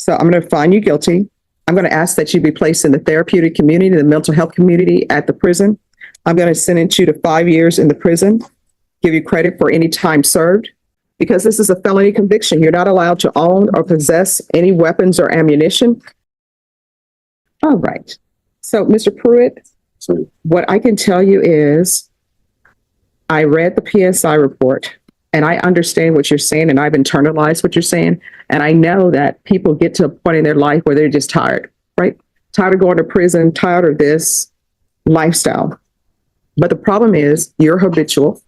So I'm going to find you guilty. I'm going to ask that you be placed in the therapeutic community, the mental health community at the prison. I'm going to sentence you to 5 years in the prison, give you credit for any time served. Because this is a felony conviction, you're not allowed to own or possess any weapons or ammunition. All right. So, Mr. Pruitt, what I can tell you is I read the PSI report and I understand what you're saying and I've internalized what you're saying. And I know that people get to a point in their life where they're just tired, right? Tired of going to prison, tired of this lifestyle. But the problem is you're habitual.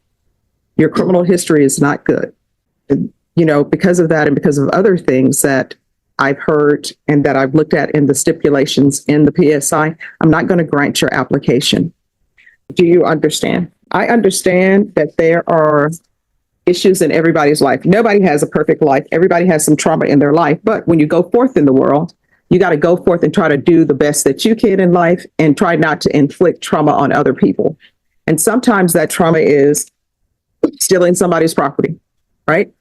Your criminal history is not good. You know, because of that and because of other things that I've heard and that I've looked at in the stipulations in the PSI, I'm not going to grant your application. Do you understand? I understand that there are issues in everybody's life. Nobody has a perfect life. Everybody has some trauma in their life. But when you go forth in the world, you got to go forth and try to do the best that you can in life and try not to inflict trauma on other people. And sometimes that trauma is stealing somebody's property, right?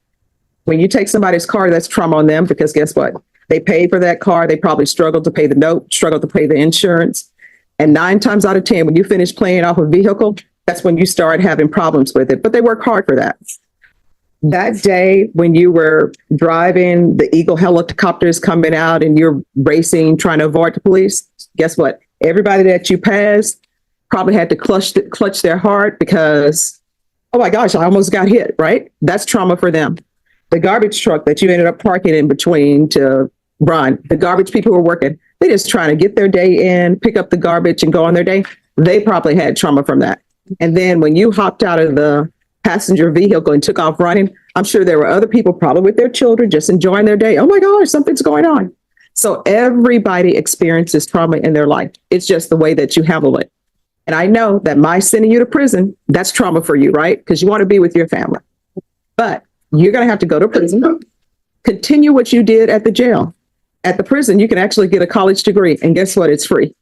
When you take somebody's car, that's trauma on them because guess what? They paid for that car. They probably struggled to pay the note, struggled to pay the insurance. And 9 times out of 10, when you finish paying off a vehicle, that's when you start having problems with it. But they work hard for that. That day when you were driving, the Eagle helicopters coming out and you're racing, trying to avoid the police, guess what? Everybody that you passed probably had to clutch their heart because, oh my gosh, I almost got hit, right? That's trauma for them. The garbage truck that you ended up parking in between to run, the garbage people who were working, they just trying to get their day in, pick up the garbage and go on their day. They probably had trauma from that. And then when you hopped out of the passenger vehicle and took off running, I'm sure there were other people probably with their children just enjoying their day. Oh my gosh, something's going on. So everybody experiences trauma in their life. It's just the way that you handle it. And I know that my sending you to prison, that's trauma for you, right? Because you want to be with your family. But you're going to have to go to prison, continue what you did at the jail. At the prison, you can actually get a college degree. And guess what? It's free.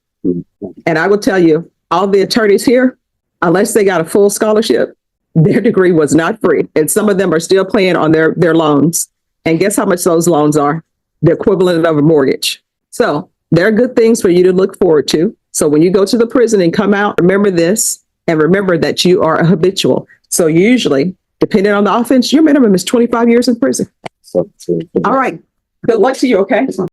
And I will tell you, all the attorneys here, unless they got a full scholarship, their degree was not free. And some of them are still paying on their loans. And guess how much those loans are? The equivalent of a mortgage. So there are good things for you to look forward to. So when you go to the prison and come out, remember this and remember that you are a habitual. So usually, depending on the offense, your minimum is 25 years in prison. All right. Good luck to you, okay?